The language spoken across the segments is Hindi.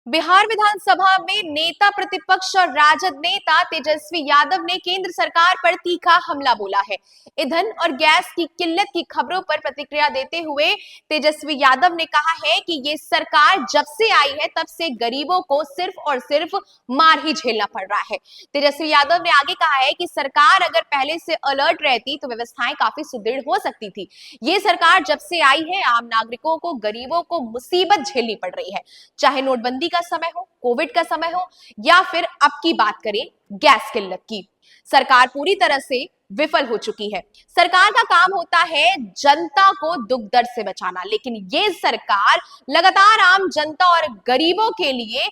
बिहार विधानसभा में नेता प्रतिपक्ष और राजद नेता तेजस्वी यादव ने केंद्र सरकार पर तीखा हमला बोला है। ईंधन और गैस की किल्लत की खबरों पर प्रतिक्रिया देते हुए तेजस्वी यादव ने कहा है कि ये सरकार जब से आई है तब से गरीबों को सिर्फ और सिर्फ मार ही झेलना पड़ रहा है। तेजस्वी यादव ने आगे कहा है कि सरकार अगर पहले से अलर्ट रहती तो व्यवस्थाएं काफी सुदृढ़ हो सकती थी। ये सरकार जब से आई है आम नागरिकों को, गरीबों को मुसीबत झेलनी पड़ रही है, चाहे नोटबंदी का समय हो, कोविड का समय हो या फिर अब की बात करें गैस किल्लत की। सरकार पूरी तरह से विफल हो चुकी है। सरकार का काम होता है जनता को दुख दर्द से बचाना, लेकिन ये सरकार लगातार आम जनता और गरीबों के लिए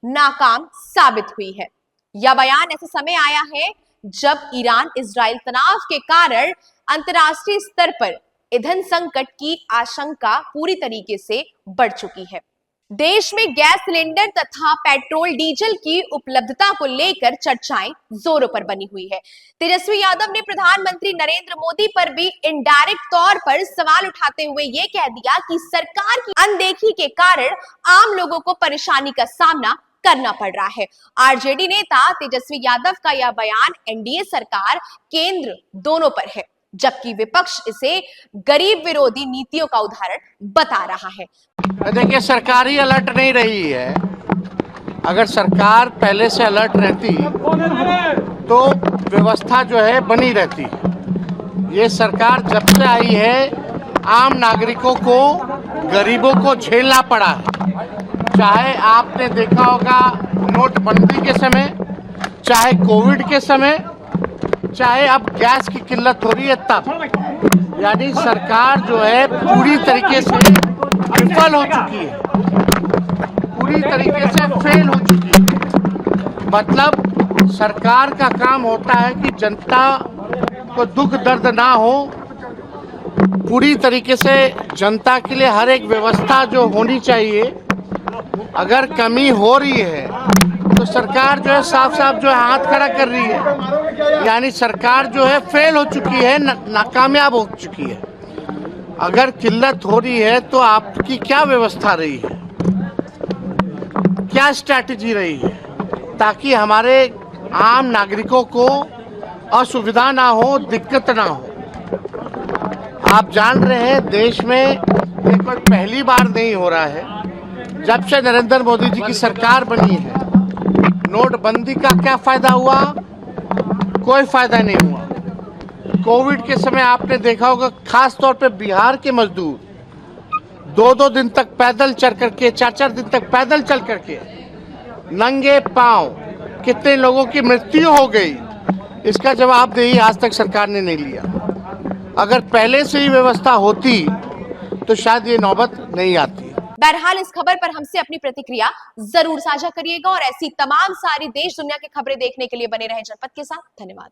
नाकाम साबित हुई है। यह बयान ऐसे समय आया है जब ईरान इजराइल तनाव के कारण अंतर्राष्ट्रीय स्तर पर ईंधन संकट की आशंका पूरी तरीके से बढ़ चुकी है। देश में गैस सिलेंडर तथा पेट्रोल डीजल की उपलब्धता को लेकर चर्चाएं जोरों पर बनी हुई है। तेजस्वी यादव ने प्रधानमंत्री नरेंद्र मोदी पर भी इनडायरेक्ट तौर पर सवाल उठाते हुए यह कह दिया कि सरकार की अनदेखी के कारण आम लोगों को परेशानी का सामना करना पड़ रहा है। आरजेडी नेता तेजस्वी यादव का यह बयान एनडीए सरकार, केंद्र दोनों पर है, जबकि विपक्ष इसे गरीब विरोधी नीतियों का उदाहरण बता रहा है। देखिए, सरकार ही अलर्ट नहीं रही है। अगर सरकार पहले से अलर्ट रहती तो व्यवस्था जो है बनी रहती। ये सरकार जब से आई है आम नागरिकों को, गरीबों को झेलना पड़ा है। चाहे आपने देखा होगा नोटबंदी के समय, चाहे कोविड के समय, चाहे अब गैस की किल्लत हो रही है तब। यानी सरकार जो है पूरी तरीके से विफल हो चुकी है, पूरी तरीके से फेल हो चुकी है। मतलब सरकार का काम होता है कि जनता को दुख दर्द ना हो, पूरी तरीके से जनता के लिए हर एक व्यवस्था जो होनी चाहिए, अगर कमी हो रही है तो सरकार जो है साफ साफ जो है हाथ खड़ा कर रही है। यानी सरकार जो है फेल हो चुकी है, नाकामयाब हो चुकी है। अगर किल्लत हो रही है तो आपकी क्या व्यवस्था रही है, क्या स्ट्रैटेजी रही है, ताकि हमारे आम नागरिकों को असुविधा ना हो, दिक्कत ना हो। आप जान रहे हैं देश में ये कोई पहली बार नहीं हो रहा है। जब से नरेंद्र मोदी जी की सरकार बनी है, नोटबंदी का क्या फायदा हुआ? कोई फायदा नहीं हुआ। कोविड के समय आपने देखा होगा, खास तौर पे बिहार के मजदूर 2-2 दिन तक पैदल चल करके, 4-4 दिन तक पैदल चल करके, नंगे पांव कितने लोगों की मृत्यु हो गई, इसका जवाबदेही आज तक सरकार ने नहीं लिया। अगर पहले से ही व्यवस्था होती तो शायद ये नौबत नहीं आती। बहरहाल इस खबर पर हमसे अपनी प्रतिक्रिया जरूर साझा करिएगा और ऐसी तमाम सारी देश दुनिया की खबरें देखने के लिए बने रहें जनपद के साथ। धन्यवाद।